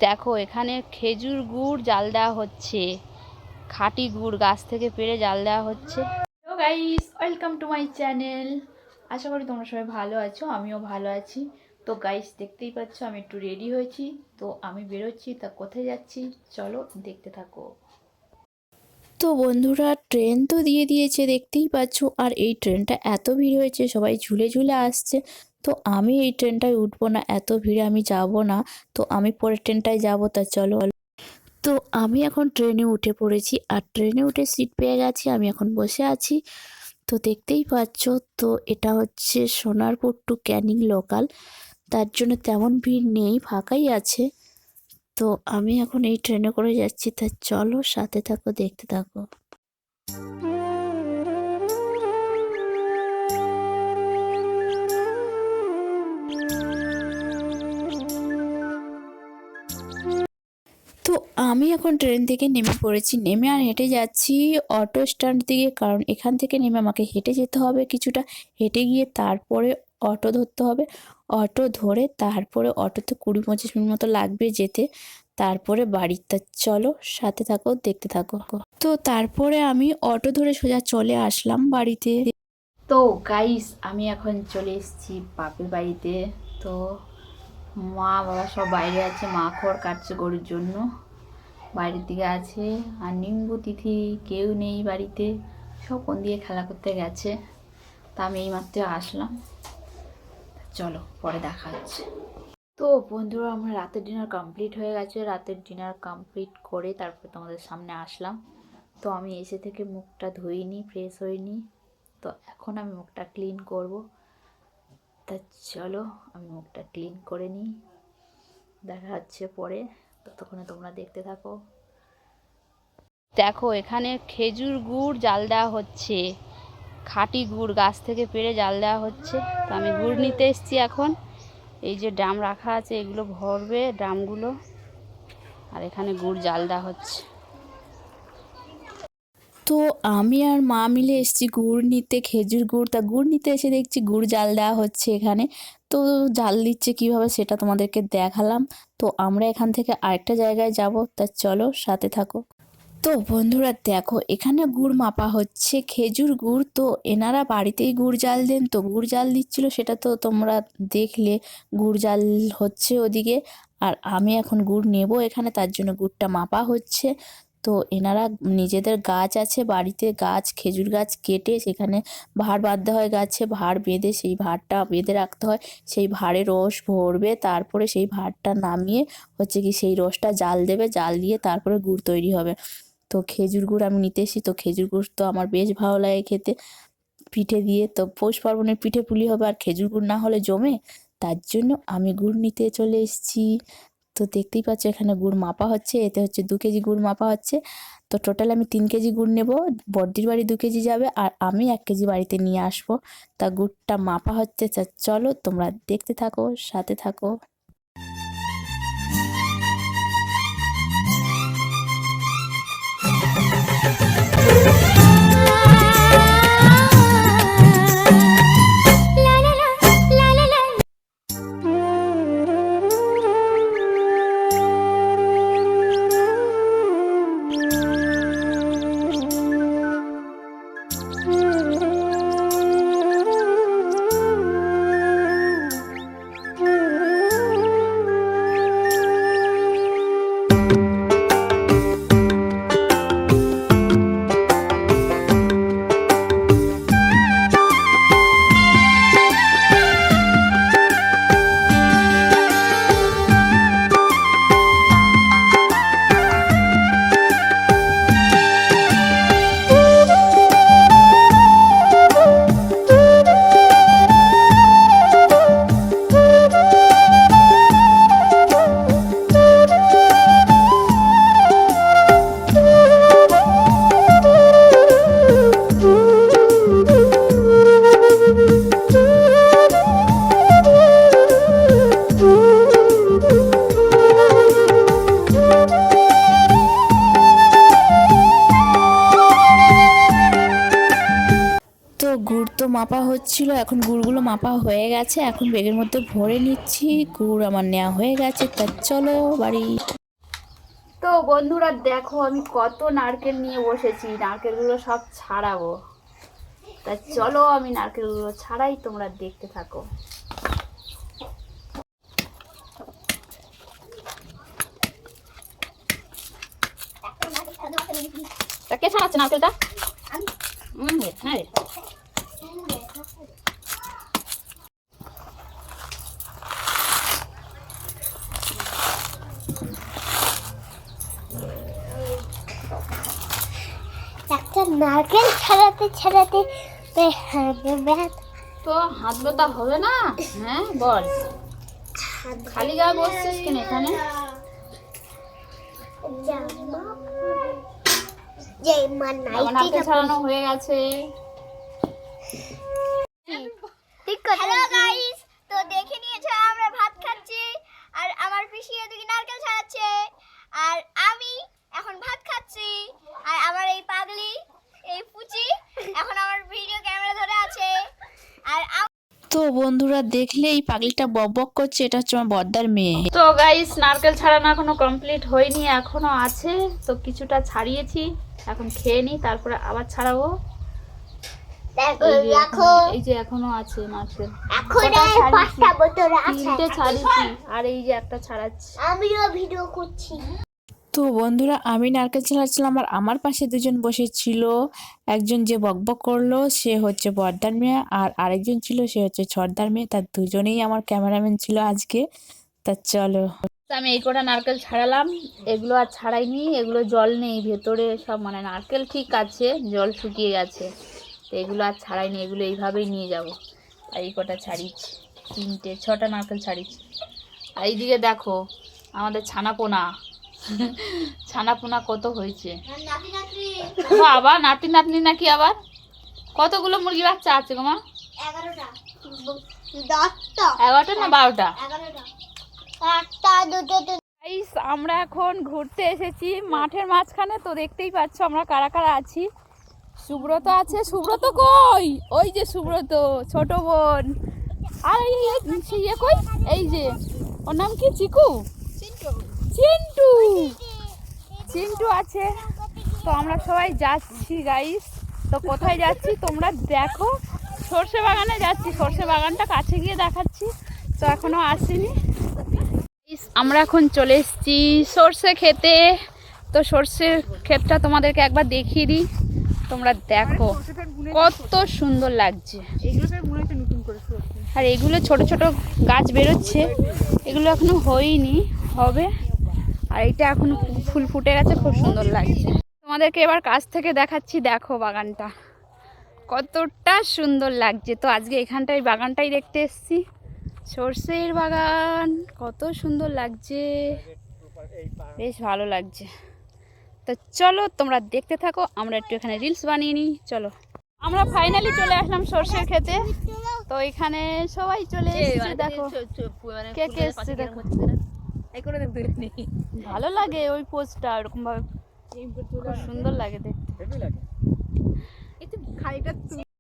দেখো এখানে খেজুর গুড় জাল দেওয়া হচ্ছে, খাঁটি গুড় গাছ থেকে পেড়ে জাল দেওয়া হচ্ছে। Hello guys, welcome to my channel. আশা করি তোমরা সবাই ভালো আছো, আমিও ভালো আছি। তো গাইস দেখতেই পাচ্ছ আমি একটু রেডি হয়েছি, তো আমি বেরোচ্ছি। তা কোথায় যাচ্ছি চলো দেখতে থাকো। তো বন্ধুরা, ট্রেন তো দিয়ে দিয়েছে দেখতেই পাচ্ছ, আর এই ট্রেনটা এত ভিড় হয়েছে, সবাই ঝুলে ঝুলে আসছে। তো আমি এই ট্রেনটায় উঠবো না, এত ভিড়ে আমি যাব না। তো আমি পরের ট্রেনটায় যাব, তা চলো। তো আমি এখন ট্রেনে উঠে পড়েছি, আর ট্রেনে উঠে সিট পেয়ে গেছি, আমি এখন বসে আছি। তো দেখতেই পাচ্ছ, তো এটা হচ্ছে সোনারপুর টু ক্যানিং লোকাল, তার জন্য তেমন ভিড় নেই, ফাঁকাই আছে। তো আমি এখন এই ট্রেনে করে যাচ্ছি, তা চলো সাথে থাকো, দেখতে থাকো। তো আমি এখন ট্রেন থেকে নেমে পড়েছি, নেমে আর হেঁটে যাচ্ছি অটো স্ট্যান্ড দিকে, কারণ এখান থেকে নেমে আমাকে হেঁটে যেতে হবে কিছুটা। হেঁটে গিয়ে তারপরে অটো ধরতে হবে, অটো ধরে তারপরে অটোতে 20-25 মিনিট মতো লাগবে যেতে, তারপরে বাড়িতে। চলো সাথে থাকো, দেখতে থাকো। তো তারপরে আমি অটো ধরে সোজা চলে আসলাম বাড়িতে। তো গাইস, আমি এখন চলে এসেছি বাপের বাড়িতে। তো মা বাবা সব বাইরে আছে, মা খড় কাটছে গরুর জন্য, বাইরের দিকে আছে। আর নিম্বু তিথি কেউ নেই বাড়িতে, সব কোন দিয়ে খেলা করতে গেছে। তা আমি এইমাত্র আসলাম, চলো পরে দেখা হচ্ছে। তো বন্ধুরা, আমার রাতের ডিনার কমপ্লিট হয়ে গেছে, রাতের ডিনার কমপ্লিট করে তারপর তোমাদের সামনে আসলাম। তো আমি এসে থেকে মুখটা ধুইনি, ফ্রেশ হইনি, তো এখন আমি মুখটা ক্লিন করব। তা চলো আমি মুখটা ক্লিন করে নিই, দেখা হচ্ছে পরে। ততক্ষণে তোমরা দেখতে থাকো। দেখো এখানে খেজুর গুড় জাল দেওয়া হচ্ছে, খাঁটি গুড় গাছ থেকে পেড়ে জাল দেওয়া হচ্ছে। তো আমি গুড় নিতে এসেছি এখন। এই যে ড্রাম রাখা আছে, এগুলো ভরবে ড্রামগুলো, আর এখানে গুড় জাল দেওয়া হচ্ছে। তো আমি আর মা মিলে এসেছি গুড় নিতে, খেজুর গুড়। তা গুড় নিতে এসে দেখছি গুড় জাল দেওয়া হচ্ছে এখানে। তো জাল দিচ্ছে কিভাবে সেটা তোমাদেরকে দেখালাম। তো আমরা এখান থেকে আরেকটা জায়গায় যাব, তা চলো সাথে থাকো। তো বন্ধুরা দেখো, এখানে গুড় মাপা হচ্ছে, খেজুর গুড়। তো এনারা বাড়িতেই গুড় জাল দেন, তো গুড় জাল দিচ্ছিল সেটা তো তোমরা দেখলে, গুড় জাল হচ্ছে ওদিকে। আর আমি এখন গুড় নেব এখানে, তার জন্য গুড়টা মাপা হচ্ছে। তো এনারা নিজেদের গাছ আছে বাড়িতে, গাছ খেজুর গাছ কেটে সেখানে ভাঁড় বাঁধতে হয়, গাছে ভাঁড় বেঁধে সেই ভাঁড়টা বেঁধে রাখতে হয়। সেই ভাঁড়ে রস ভরবে, তারপরে সেই ভাঁড়টা নামিয়ে হচ্ছে কি সেই রসটা জাল দেবে, জাল দিয়ে তারপরে গুড় তৈরি হবে। তো খেজুর গুড় আমি নিতে এসেছি, তো খেজুর গুড় তো আমার বেশ ভালো লাগে খেতে পিঠে দিয়ে। তো পৌষ পার্বণের পিঠে পুলি হবে, আর খেজুর গুড় না হলে জমে, তার জন্য আমি গুড় নিতে চলে এসেছি। তো দেখতেই পাচ্ছ এখানে গুড় মাপা হচ্ছে, এতে হচ্ছে 2 কেজি গুড় মাপা হচ্ছে। তো টোটাল আমি 3 কেজি গুড় নেব, বড়দির বাড়ি 2 কেজি যাবে, আর আমি 1 কেজি বাড়িতে নিয়ে আসবো। তা গুড়টা মাপা হচ্ছে, চলো তোমরা দেখতে থাকো, সাথে থাকো। মাপা হচ্ছিল, এখন গুড়গুলো মাপা হয়ে গেছে, এখন ব্যাগের মধ্যে ভরে নিচ্ছি। গুড় আমার নেওয়া হয়ে গেছে, তা চলো বাড়ি। তো বন্ধুরা দেখো আমি কত নারকেল নিয়ে বসেছি, নারকেলগুলো সব ছাড়াবো। তা চলো আমি নারকেলগুলো ছাড়াই, তোমরা দেখতে থাকো। তা কে ছাড়াচ্ছে নারকেলটা? হ্যাঁ রে। একটা নারকেল ছাড়াতে ছাড়াতে তো হাত ব্যথা হবে না? হ্যাঁ বল, খালি গায়ে বসছিস কেন এখানে? নারকেল ছাড়ানো হয়ে গেছে। হ্যালো গাইস, তো দেখে নিয়েছো আমরা ভাত খাচ্ছি আর আমার পিসি এদিকে নারকেল ছাড়াচ্ছে আর আমি এখন ভাত খাচ্ছি আর আমার এই পাগলি এই পুচি এখন আমার ভিডিও ক্যামেরা ধরে আছে। আর তো বন্ধুরা দেখলে এই পাগলিটা বক বক করছে, এটা হচ্ছে আমার বড়দার মেয়ে। তো গাইস নারকেল ছাড়ানো এখনো কমপ্লিট হয়নি, এখনো আছে। তো কিছুটা ছাড়িয়েছি, এখন খেয়ে নিই, তারপরে আবার ছাড়াবো। এই যে এখনো আছে নারকেল, তিনটে ছাড়িয়েছি আর এই যে একটা ছাড়াচ্ছি। আমিও ভিডিও করছি। তো বন্ধুরা আমি নারকেল ছাড়াচ্ছিলাম আর আমার পাশে দুজন বসেছিল। একজন যে বকবক করলো সে হচ্ছে বড়দার মেয়ে, আর আরেকজন ছিল সে হচ্ছে ছর্দার মেয়ে। তার দুজনেই আমার ক্যামেরাম্যান ছিল আজকে। তা চলো আমি এই কটা নারকেল ছাড়ালাম, এগুলো আর ছাড়াইনি, এগুলো জল নেই ভেতরে সব, মানে নারকেল ঠিক আছে, জল শুকিয়ে গেছে। তো এগুলো আর ছাড়াইনি, এগুলো এইভাবেই নিয়ে যাব। আর এই কটা ছাড়িয়েছি, 6টা নারকেল ছাড়িয়েছি। আর এইদিকে দেখো আমাদের ছানাপোনা ছানাপোনা কত হয়েছে বাবা, নাতি নাতনি নাকি আবার? কতগুলো মুরগি বাচ্চা আছে গো মা? 11টা 10টা 11টা না 12টা? 11টা, একটা দুটো। আমরা এখন ঘুরতে এসেছি মাঠের মাঝখানে। তো দেখতেই পাচ্ছ আমরা কারা কারা আছি। সুব্রত আছে, সুব্রত কই? ওই যে সুব্রত ছোট বোন। আর ইয়ে কই? এই যে ওর নাম কি? চিকু? চিন্টু। চিন্টু আছে। তো আমরা সবাই যাচ্ছি গাইস। তো কোথায় যাচ্ছি তোমরা দেখো, সর্ষে বাগানে যাচ্ছি। সর্ষে বাগানটা কাছে গিয়ে দেখাচ্ছি, তো এখনো আসিনি। আমরা এখন চলে এসেছি সর্ষে খেতে। তো সর্ষের ক্ষেতটা তোমাদেরকে একবার দেখিয়ে দিই, তোমরা দেখো কত সুন্দর লাগছে। আর এগুলো ছোট ছোট গাছ বেরোচ্ছে, এগুলো এখনো হয়নি, হবে। আর এটা এখনো ফুল ফুটে গেছে, খুব সুন্দর লাগছে। তোমাদেরকে এবার কাছ থেকে দেখাচ্ছি, দেখো বাগানটা কতটা সুন্দর লাগছে। তো আজকে এখানটাই বাগানটাই দেখতে এসেছি, সর্ষের বাগান কত সুন্দর লাগছে, বেশ ভালো লাগছে। তো চলো তোমরা দেখতে থাকো, আমরা একটু এখানে রিলস বানিয়ে নিই। চলো আমরা ফাইনালি চলে আসলাম সর্ষের খেতে। তো এখানে সবাই চলে এসেছে, দেখো কে কে এসেছে দেখো। ভালো লাগে ওই পোস্টটা, এরকম ভাবে খুব সুন্দর লাগে দেখতে।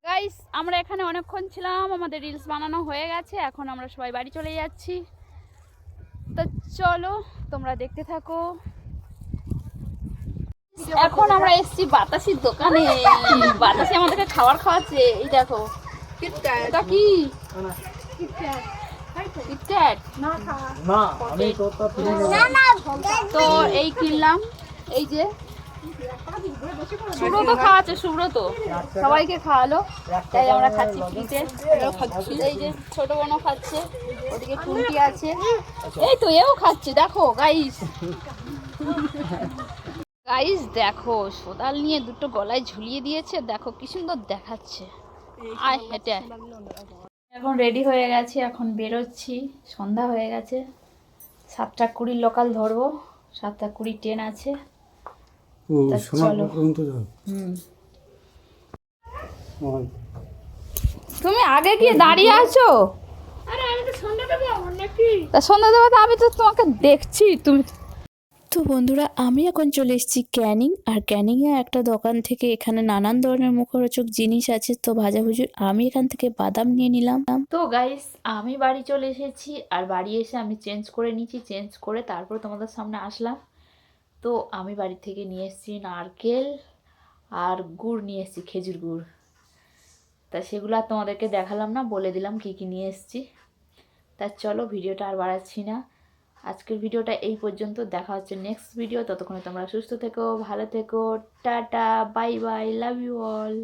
গাইস আমরা এখানে অনেকক্ষণ ছিলাম, আমাদের রিলস বানানো হয়ে গেছে, এখন আমরা সবাই বাড়ি চলে যাচ্ছি। তো চলো তোমরা দেখতে থাকো। এখন আমরা এসেছি বাতাসির দোকানে, বাতাসি আমাদেরকে খাবার খাওয়াচ্ছে। এই দেখো এটা কি? তো এই কিনলাম, এই যে সুব্রত খাওয়াচ্ছে, সুব্রত সবাইকে খাওয়ালো, তাই আমরা খাচ্ছি ফ্রিতে। এই যে ছোট বোনও খাচ্ছে, ওদিকে টুনটি আছে, এই তো এও খাচ্ছে। দেখো গাইস, গাইস দেখো সোদাল নিয়ে দুটো গলায় ঝুলিয়ে দিয়েছে, দেখো কি সুন্দর দেখাচ্ছে। আয় হেঁটে এখন রেডি হয়ে গেছি, এখন বেরোচ্ছি, সন্ধ্যা হয়ে গেছে। 7:20 লোকাল ধরবো, 7:20 ট্রেন আছে। চলো তুমি আগে গিয়ে দাঁড়িয়ে আছো? তা সন্ধ্যা দেবো, আমি তো তোমাকে দেখছি। তুমি তো বন্ধুরা আমি এখন চলে এসেছি ক্যানিং, আর ক্যানিংয়ে একটা দোকান থেকে এখানে নানান ধরনের মুখরোচক জিনিস আছে। তো ভাজাভুজির আমি এখান থেকে বাদাম নিয়ে নিলাম। তো গাইস আমি বাড়ি চলে এসেছি, আর বাড়ি এসে আমি চেঞ্জ করে নিয়েছি, চেঞ্জ করে তারপর তোমাদের সামনে আসলাম। তো আমি বাড়ি থেকে নিয়ে এসেছি নারকেল আর গুড় নিয়ে এসেছি, খেজুর গুড়। তা সেগুলো আর তোমাদেরকে দেখালাম না, বলে দিলাম কী কী নিয়ে এসেছি। তা চলো ভিডিওটা আর বাড়াচ্ছি না, আজকের ভিডিওটা এই পর্যন্ত। দেখা হচ্ছে নেক্সট ভিডিও, ততক্ষণে তোমরা সুস্থ থেকো, ভালো থেকো, tata, bye bye, love you all.